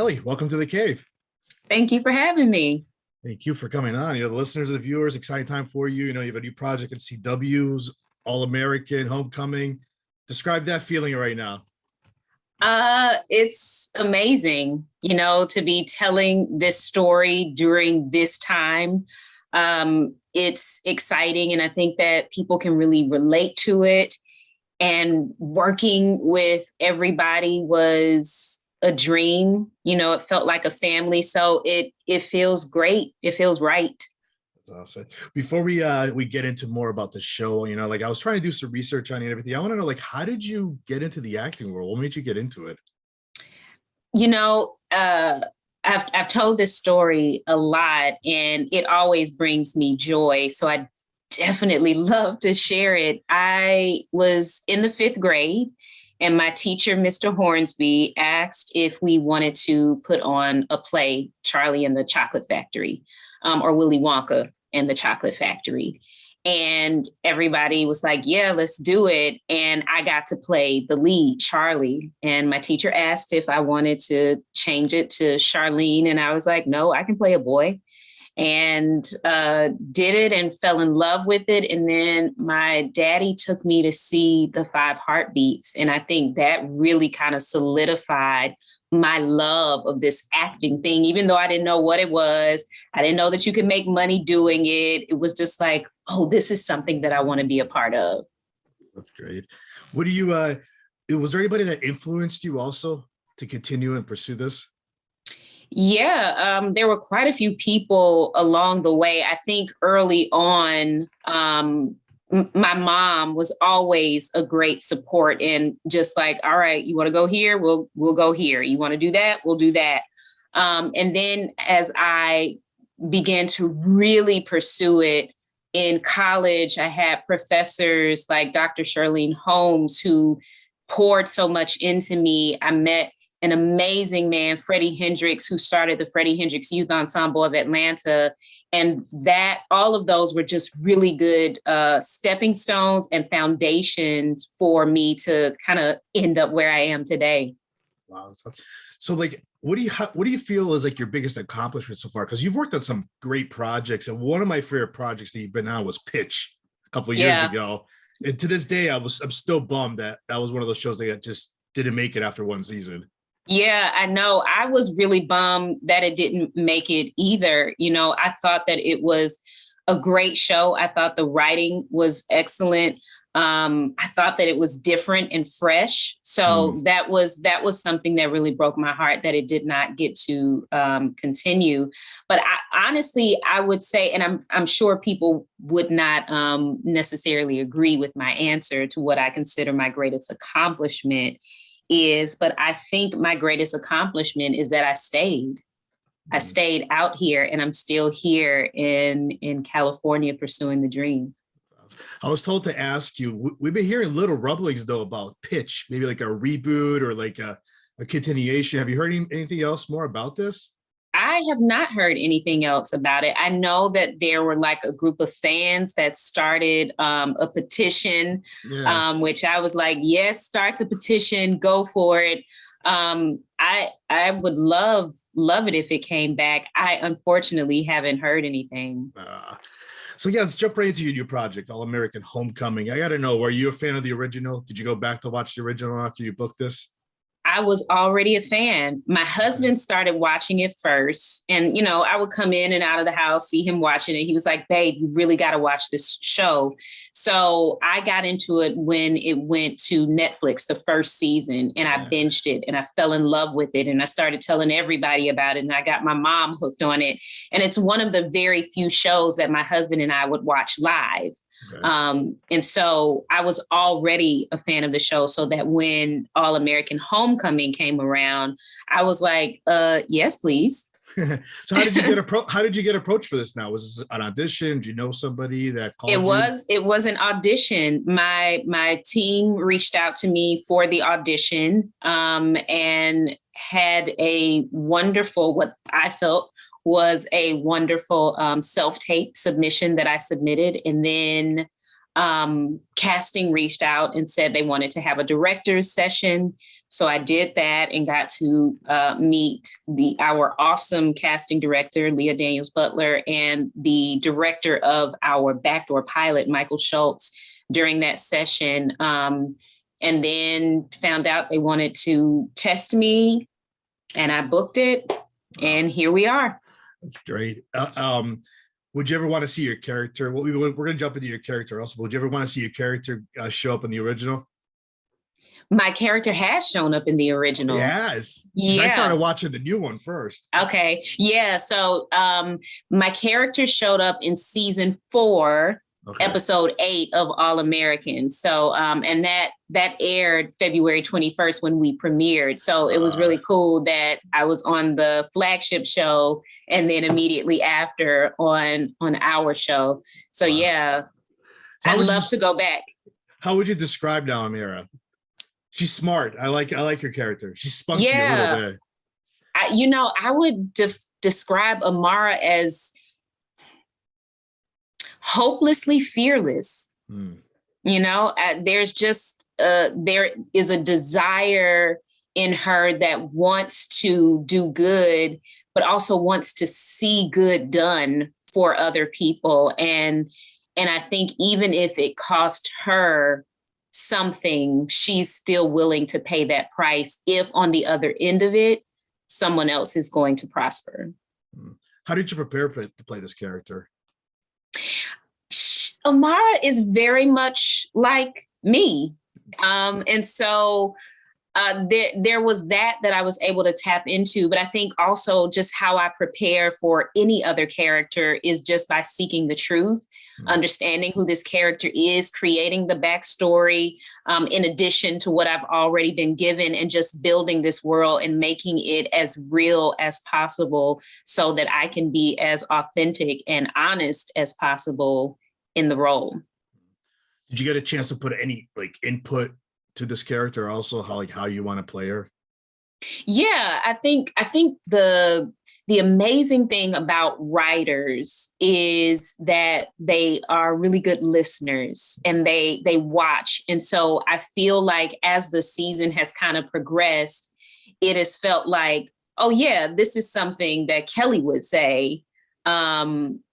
Kelly, welcome to the cave. Thank you for having me. Thank you for coming on. The listeners, the viewers, exciting time for you. You have a new project at CW's, All-American, Homecoming. Describe that feeling right now. It's amazing, to be telling this story during this time. It's exciting, and I think that people can really relate to it. And working with everybody was a dream. It felt like a family. So it feels great. It feels right. That's awesome. Before we get into more about the show, I was trying to do some research on you and everything. I want to know, how did you get into the acting world? What made you get into it? I've told this story a lot, and it always brings me joy. So I definitely love to share it. I was in the 5th grade, and my teacher, Mr. Hornsby, asked if we wanted to put on a play, Charlie and the Chocolate Factory, or Willy Wonka and the Chocolate Factory. And everybody was like, yeah, let's do it. And I got to play the lead, Charlie. And my teacher asked if I wanted to change it to Charlene. And I was like, no, I can play a boy. And did it and fell in love with it. And then my daddy took me to see the 5 Heartbeats. And I think that really kind of solidified my love of this acting thing, even though I didn't know what it was. I didn't know that you could make money doing it. It was just like, oh, this is something that I want to be a part of. That's great. What do you, was there anybody that influenced you also to continue and pursue this? Yeah, there were quite a few people along the way. I think early on, my mom was always a great support, and just like, all right, you want to go here? We'll go here. You want to do that? We'll do that. And then as I began to really pursue it in college, I had professors like Dr. Charlene Holmes who poured so much into me. I met an amazing man, Freddie Hendricks, who started the Freddie Hendricks Youth Ensemble of Atlanta. And that all of those were just really good stepping stones and foundations for me to kind of end up where I am today. Wow. So what do you feel is your biggest accomplishment so far? Because you've worked on some great projects. And one of my favorite projects that you've been on was Pitch a couple of years ago. And to this day, I'm still bummed that was one of those shows that just didn't make it after one season. Yeah, I know. I was really bummed that it didn't make it either. I thought that it was a great show. I thought the writing was excellent. I thought that it was different and fresh. So that was something that really broke my heart, that it did not get to continue. But honestly, I would say, and I'm sure people would not necessarily agree with my answer to what I consider my greatest accomplishment is, but I think my greatest accomplishment is that I stayed. I stayed out here, and I'm still here in California pursuing the dream. I was told to ask you, we've been hearing little rumblings though about Pitch, maybe like a reboot or like a continuation. Have you heard anything else more about this? I have not heard anything else about it. I know that there were like a group of fans that started a petition, which I was like, yes, start the petition, go for it. I would love it if it came back. I unfortunately haven't heard anything. So yeah, let's jump right into your new project, All-American Homecoming. I got to know, were you a fan of the original? Did you go back to watch the original after you booked this? I was already a fan. My husband started watching it first. And, I would come in and out of the house, see him watching it. He was like, babe, you really got to watch this show. So I got into it when it went to Netflix, the first season, and I binged it and I fell in love with it. And I started telling everybody about it. And I got my mom hooked on it. And it's one of the very few shows that my husband and I would watch live. Okay. And so I was already a fan of the show, so that when All-American Homecoming came around, I was like, yes, please. So how did you get approached for this now? Was this an audition? Do you know somebody that called you? It was an audition. My team reached out to me for the audition, and had a wonderful, what I felt was a wonderful self-tape submission that I submitted. And then casting reached out and said they wanted to have a director's session. So I did that and got to meet our awesome casting director, Leah Daniels Butler, and the director of our backdoor pilot, Michael Schultz, during that session. And then found out they wanted to test me, and I booked it, and here we are. That's great. Would you ever want to see your character? We're going to jump into your character also. But would you ever want to see your character show up in the original? My character has shown up in the original. Yes. Yeah. I started watching the new one first. Okay. Yeah. So my character showed up in season 4. Okay. Episode 8 of All American. So, and that aired February 21st when we premiered. So it was really cool that I was on the flagship show and then immediately after on our show. So yeah, so I'd love to go back. How would you describe now Amara? She's smart. I like your character. She's spunky a little bit. I would describe Amara as hopelessly fearless. There's just there is a desire in her that wants to do good, but also wants to see good done for other people. And I think even if it cost her something, she's still willing to pay that price if on the other end of it, someone else is going to prosper. How did you prepare to play this character? Amara is very much like me. And so there was that I was able to tap into, but I think also just how I prepare for any other character is just by seeking the truth, understanding who this character is, creating the backstory, in addition to what I've already been given, and just building this world and making it as real as possible so that I can be as authentic and honest as possible in the role. Did you get a chance to put any input to this character also, how you want to play her? Yeah, I think the amazing thing about writers is that they are really good listeners and they watch. And so I feel like as the season has kind of progressed, it has felt like, oh yeah, this is something that Kelly would say.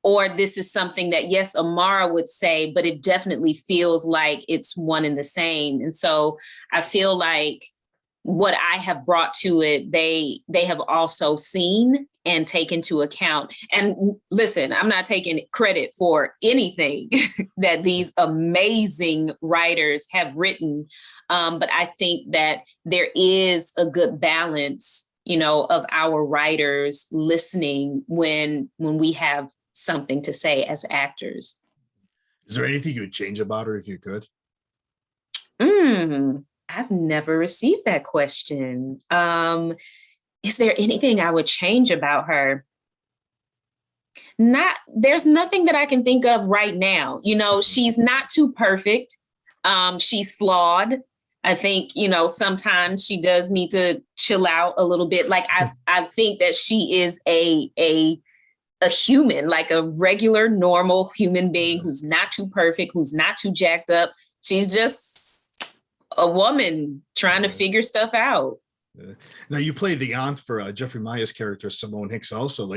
Or this is something that, yes, Amara would say, but it definitely feels like it's one and the same. And so I feel like what I have brought to it, they have also seen and taken into account. And listen, I'm not taking credit for anything that these amazing writers have written. But I think that there is a good balance of our writers listening when we have something to say as actors. Is there anything you would change about her if you could? I've never received that question. Is there anything I would change about her? There's nothing that I can think of right now. She's not too perfect. She's flawed. I think, sometimes she does need to chill out a little bit. Like I think that she is a human, like a regular, normal human being who's not too perfect, who's not too jacked up. She's just a woman trying to figure stuff out. Now you play the aunt for Jeffrey Maya's character, Simone Hicks, also.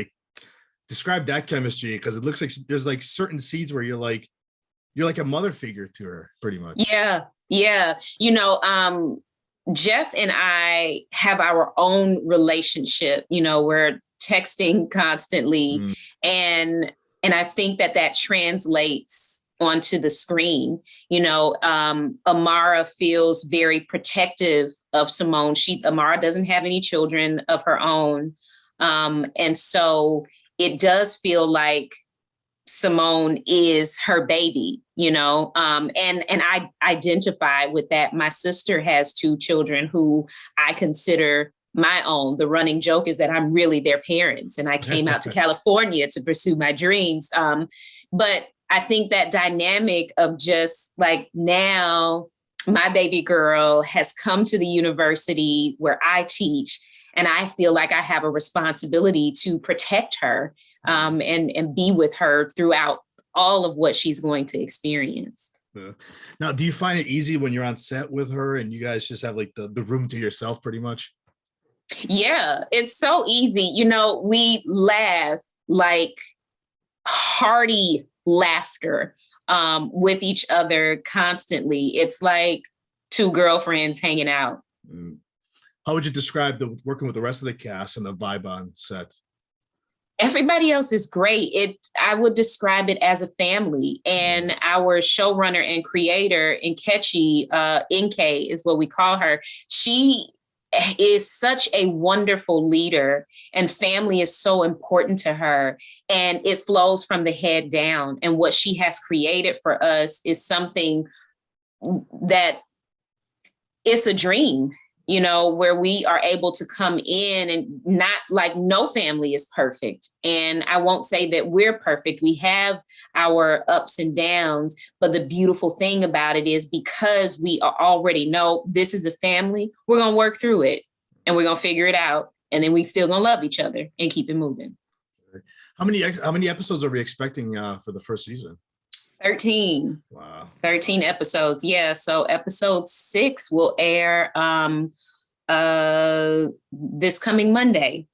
Describe that chemistry, because it looks like there's certain scenes where you're like a mother figure to her, pretty much. Yeah. Jeff and I have our own relationship. We're texting constantly. And I think that translates onto the screen. Amara feels very protective of Simone. Amara doesn't have any children of her own. And so it does feel like Simone is her baby, and I identify with that. My sister has 2 children who I consider my own. The running joke is that I'm really their parents, and I came out to California to pursue my dreams. But I think that dynamic of just like, now my baby girl has come to the university where I teach, and I feel like I have a responsibility to protect her and be with her throughout all of what she's going to experience. Yeah. Now, do you find it easy when you're on set with her and you guys just have like the room to yourself pretty much? Yeah, it's so easy. You know, we laugh like hearty laughter with each other constantly. It's like two girlfriends hanging out. Mm. How would you describe the working with the rest of the cast and the vibe on set? Everybody else is great. I would describe it as a family. And our showrunner and creator, Nkechi, Nke is what we call her. She is such a wonderful leader, and family is so important to her. And it flows from the head down. And what she has created for us is something that it's a dream, you know, where we are able to come in and not like no family is perfect. And I won't say that we're perfect. We have our ups and downs, but the beautiful thing about it is because we already know this is a family, we're going to work through it and we're going to figure it out. And then we still going to love each other and keep it moving. How many episodes are we expecting for the first season? 13. Wow. 13 episodes. Yeah. So episode 6 will air this coming Monday.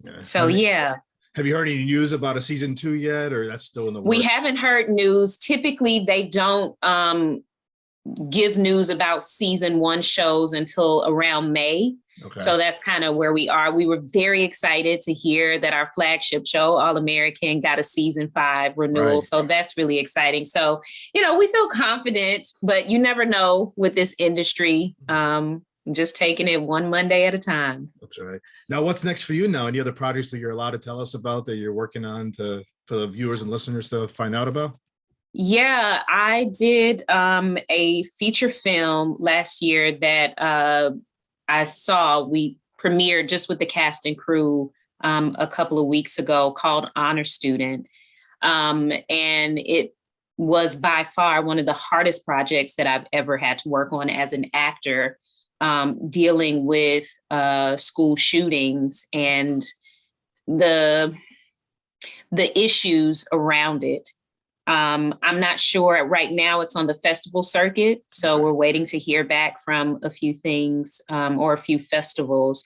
Yeah. So yeah. Have you heard any news about a season 2 yet, or that's still in the works? We haven't heard news. Typically they don't give news about season 1 shows until around May. Okay. So that's kind of where we are. We were very excited to hear that our flagship show, All American, got a season 5 renewal. Right. So that's really exciting. So, you know, we feel confident, but you never know with this industry. Just taking it one Monday at a time. That's right. Now, what's next for you now? Any other projects that you're allowed to tell us about that you're working on for the viewers and listeners to find out about? Yeah, I did a feature film last year that I saw. We premiered just with the cast and crew a couple of weeks ago, called Honor Student. And it was by far one of the hardest projects that I've ever had to work on as an actor, dealing with school shootings and the issues around it. I'm not sure right now. It's on the festival circuit, so we're waiting to hear back from a few things or a few festivals.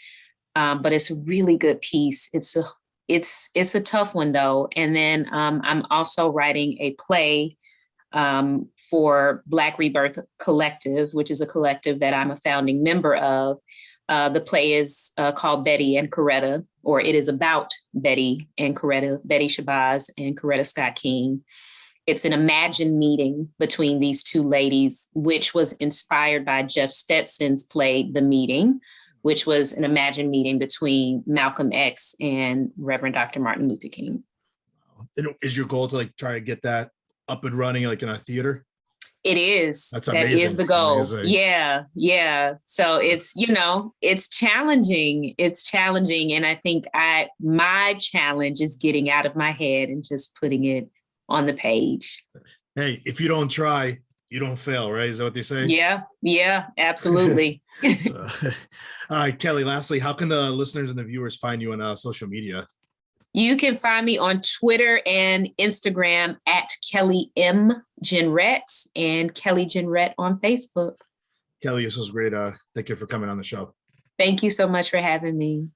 But it's a really good piece. It's a tough one though. And then I'm also writing a play for Black Rebirth Collective, which is a collective that I'm a founding member of. The play is called Betty and Coretta, or it is about Betty and Coretta, Betty Shabazz and Coretta Scott King. It's an imagined meeting between these two ladies, which was inspired by Jeff Stetson's play, The Meeting, which was an imagined meeting between Malcolm X and Reverend Dr. Martin Luther King. Is your goal to try to get that up and running in a theater? It is. That's amazing. That is the goal. Amazing. Yeah. So it's, it's challenging. It's challenging. And I think my challenge is getting out of my head and just putting it on the page. Hey, if you don't try, you don't fail, right? Is that what they say? Yeah, absolutely. So, all right, Kelly, lastly, how can the listeners and the viewers find you on social media? You can find me on Twitter and Instagram at Kelly M. Jenrette and Kelly Jenrette on Facebook. Kelly, this was great. Thank you for coming on the show. Thank you so much for having me.